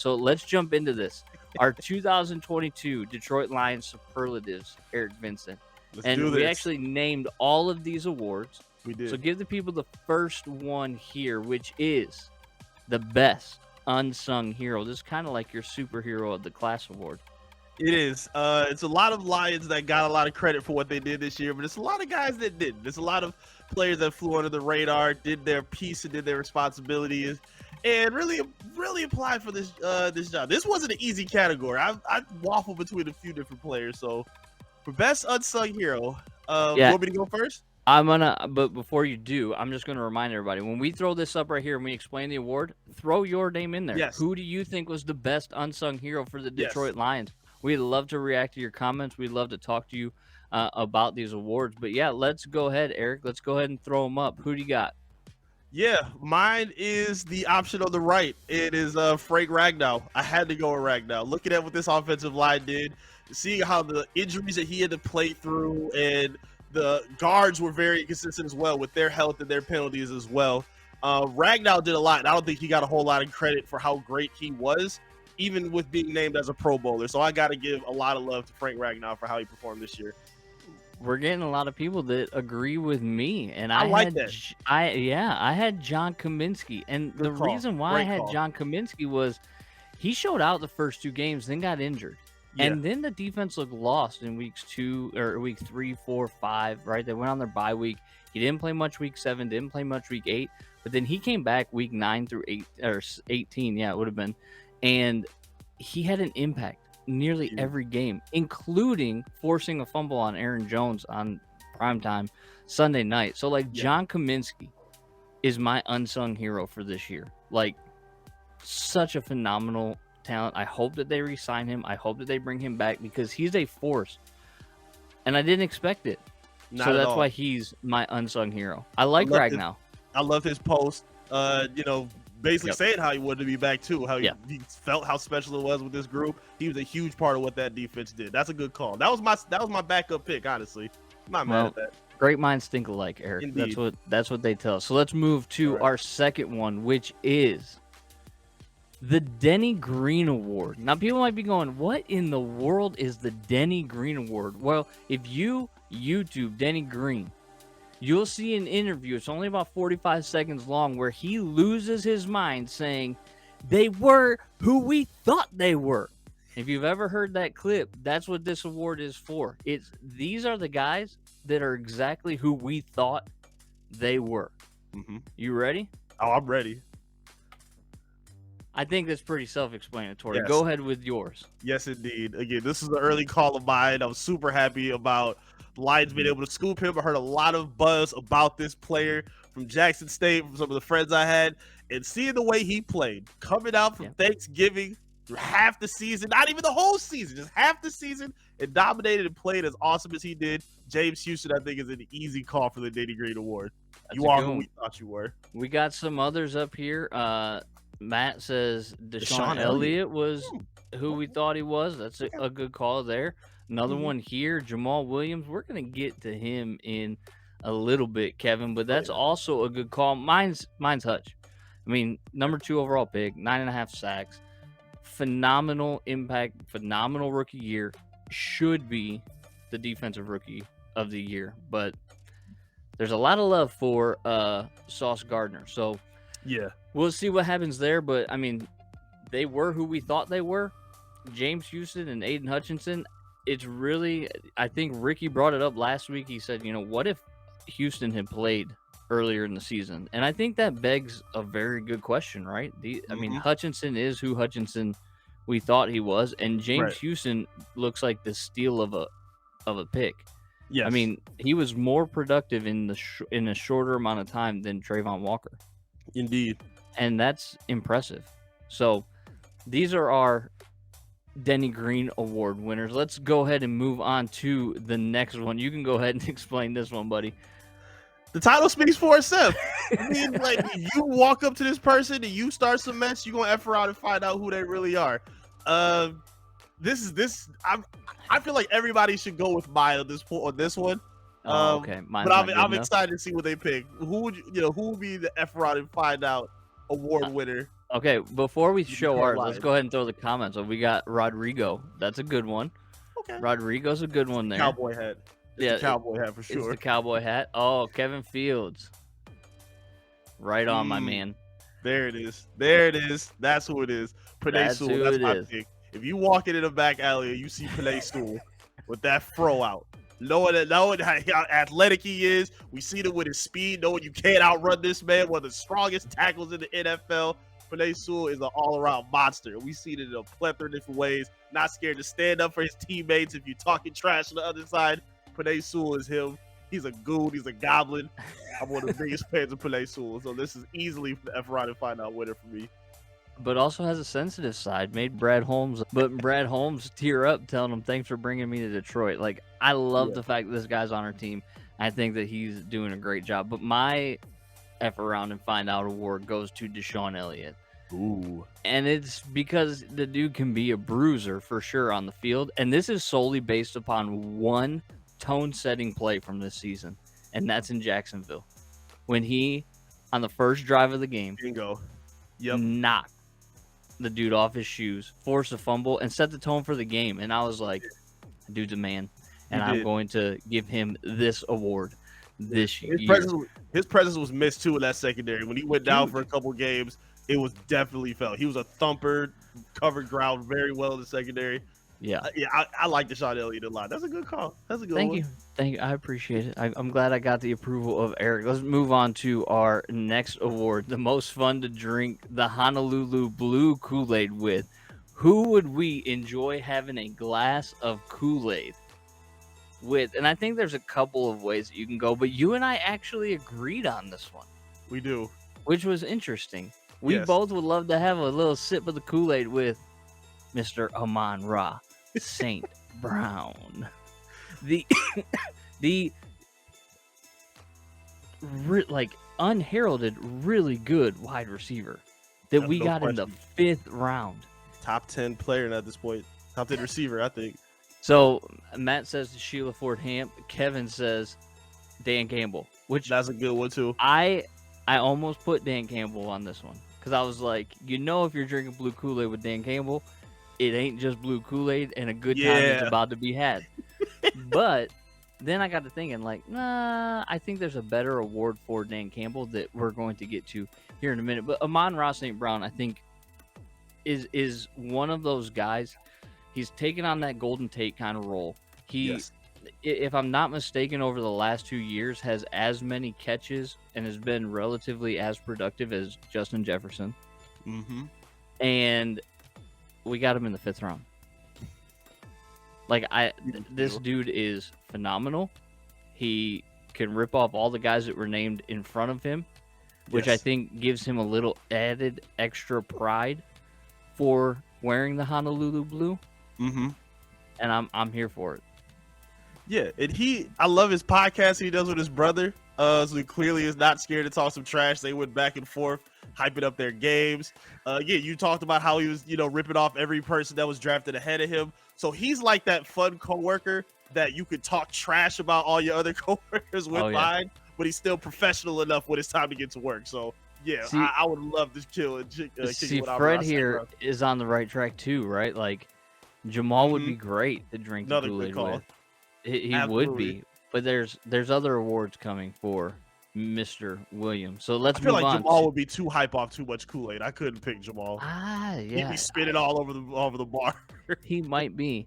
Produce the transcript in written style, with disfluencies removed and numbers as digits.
So let's jump into this. Our 2022 Detroit Lions Superlatives, Eric Vincent. Let's And do we this. actually named all of these awards. We did. So give the people the first one here, which is the best unsung hero. This is kind of like your superhero of the class award. It is. It's a lot of Lions that got a lot of credit for what they did this year, but it's a lot of guys that didn't. There's a lot of players that flew under the radar, did their piece and did their responsibilities, and really applied for this job. This wasn't an easy category. I waffled between a few different players. So for best unsung hero, you want me to go first? But before you do, I'm just gonna remind everybody, when we throw this up right here and we explain the award, throw your name in there. Yes. Who do you think was the best unsung hero for the Detroit Yes. Lions? We'd love to react to your comments. We'd love to talk to you about these awards. But yeah, let's go ahead, Eric. Let's go ahead and throw them up. Who do you got? Yeah, mine is the option on the right. It is Frank Ragnow. I had to go with Ragnow. Looking at what this offensive line did, seeing how the injuries that he had to play through, and the guards were very consistent as well with their health and their penalties as well. Ragnow did a lot, and I don't think he got a whole lot of credit for how great he was, even with being named as a Pro Bowler. So I got to give a lot of love to Frank Ragnow for how he performed this year. We're getting a lot of people that agree with me, and I like had, that. I had John Kaminsky, and Good the call. reason why Great I had call. John Kaminsky was he showed out the first two games, then got injured, and then the defense looked lost in week 3, 4, 5. Right, they went on their bye week. He didn't play much week 7, didn't play much week 8, but then he came back week 9 through 8 or 18. Yeah, it would have been, and he had an impact nearly every game, including forcing a fumble on Aaron Jones on primetime Sunday night. So, like, John Kaminsky is my unsung hero for this year. Like, such a phenomenal talent. I hope that they re-sign him. I hope that they bring him back because he's a force. And I didn't expect it. So that's why he's my unsung hero. I like Ragnow. I love his post. Basically saying how he wanted to be back too, how he felt how special it was with this group. He was a huge part of what that defense did. That's a good call. That was my backup pick, honestly. I'm not mad at that. Great minds think alike, Eric. Indeed. That's what they tell us. So let's move to our second one, which is the Denny Green Award. Now, people might be going, what in the world is the Denny Green Award? Well, if you YouTube Denny Green, you'll see an interview. It's only about 45 seconds long where he loses his mind saying, they were who we thought they were. If you've ever heard that clip, that's what this award is for. These are the guys that are exactly who we thought they were. Mm-hmm. You ready? Oh, I'm ready. I think that's pretty self-explanatory. Yes. Go ahead with yours. Yes, indeed. Again, this is an early call of mine. I was super happy about the Lions being able to scoop him. I heard a lot of buzz about this player from Jackson State, from some of the friends I had, and seeing the way he played, coming out from Thanksgiving through half the season, not even the whole season, just half the season, and dominated and played as awesome as he did. James Houston, I think, is an easy call for the Denny Green Award. You are who we thought you were. We got some others up here. Matt says Deshaun Elliott was who we thought he was. That's a good call there. Another one here, Jamal Williams. We're going to get to him in a little bit, Kevin, but that's also a good call. Mine's Hutch. I mean, number 2 overall pick, 9.5 sacks. Phenomenal impact, phenomenal rookie year. Should be the defensive rookie of the year, but there's a lot of love for Sauce Gardner. So, we'll see what happens there, but I mean, they were who we thought they were. James Houston and Aiden Hutchinson. It's really, I think Ricky brought it up last week. He said, what if Houston had played earlier in the season? And I think that begs a very good question, right? I mean, Hutchinson is who Hutchinson we thought he was, and James Houston looks like the steal of a pick. Yes. I mean, he was more productive in a shorter amount of time than Trayvon Walker. Indeed. And that's impressive. So these are our Denny Green Award winners. Let's go ahead and move on to the next one. You can go ahead and explain this one, buddy. The title speaks for itself. I mean, like, you walk up to this person and you start some mess, you're going to F around and find out who they really are. I feel like everybody should go with mine on this one. Okay. But I'm excited to see what they pick. Who would be the F around and find out award winner Okay, before we show can't ours, lie. let's go ahead and throw the comments. So we got Rodrigo. That's a good one. Okay. Rodrigo's a good one there. Cowboy hat. It's the cowboy hat for It's sure. the cowboy hat. Oh, Kevin Fields. Right on, my man. There it is. There it is. That's who it is. Panay Sewell. That's my pick. If you walk in the back alley and you see Panay Sewell with that fro out, knowing how athletic he is, we seen it with his speed, knowing you can't outrun this man, one of the strongest tackles in the NFL. Panay Sewell is an all-around monster. We seen it in a plethora of different ways. Not scared to stand up for his teammates if you're talking trash on the other side. Panay Sewell is him. He's a goon. He's a goblin. I'm one of the biggest fans of Panay Sewell. So this is easily the F-Rod and Find Out winner for me. But also has a sensitive side. Made Brad Holmes tear up, telling him, thanks for bringing me to Detroit. Like, I love the fact that this guy's on our team. I think that he's doing a great job. But my F Around and Find Out award goes to Deshaun Elliott. Ooh. And it's because the dude can be a bruiser for sure on the field. And this is solely based upon one tone-setting play from this season. And that's in Jacksonville. When he, on the first drive of the game, Bingo. knocked the dude off his shoes, forced a fumble, and set the tone for the game. And I was like, dude's a man. And I'm going to give him this award this year. His presence was missed, too, in that secondary. When he went down for a couple games, it was definitely felt. He was a thumper, covered ground very well in the secondary. Yeah. I like Deshaun Elliott a lot. That's a good call. That's a good one. Thank you. I appreciate it. I'm glad I got the approval of Eric. Let's move on to our next award, the most fun to drink the Honolulu Blue Kool-Aid with. Who would we enjoy having a glass of Kool-Aid with? And I think there's a couple of ways that you can go, but you and I actually agreed on this one. We do. Which was interesting. We both would love to have a little sip of the Kool-Aid with Mr. Amon-Ra St. Brown. The unheralded, really good wide receiver that we got in the 5th round. Top 10 player at this point. Top 10 receiver, I think. So Matt says Sheila Ford Hamp. Kevin says Dan Campbell, which that's a good one too. I almost put Dan Campbell on this one because I was like, if you're drinking blue Kool-Aid with Dan Campbell, it ain't just blue Kool-Aid, and a good time is about to be had. But then I got to thinking, I think there's a better award for Dan Campbell that we're going to get to here in a minute. But Amon-Ra St. Brown, I think, is one of those guys. He's taken on that Golden Tate kind of role. If I'm not mistaken, over the last 2 years, has as many catches and has been relatively as productive as Justin Jefferson. Mm-hmm. And we got him in the 5th round. This dude is phenomenal. He can rip off all the guys that were named in front of him, which I think gives him a little added extra pride for wearing the Honolulu blue. Mm-hmm. And I'm here for it. Yeah, and I love his podcast he does with his brother. So he clearly is not scared to talk some trash. They went back and forth, hyping up their games. You talked about how he was, ripping off every person that was drafted ahead of him. So he's like that fun coworker that you could talk trash about all your other coworkers with behind, but he's still professional enough when it's time to get to work. So I would love to kill it. See, Fred here is on the right track too, right? Like Jamal would be great to drink the Kool-Aid with. He would be, but there's other awards coming for Mr. Williams. So let's move on. I feel like Jamal would be too hype off too much Kool-Aid. I couldn't pick Jamal. Yeah. He'd be spitting all over the bar. He might be.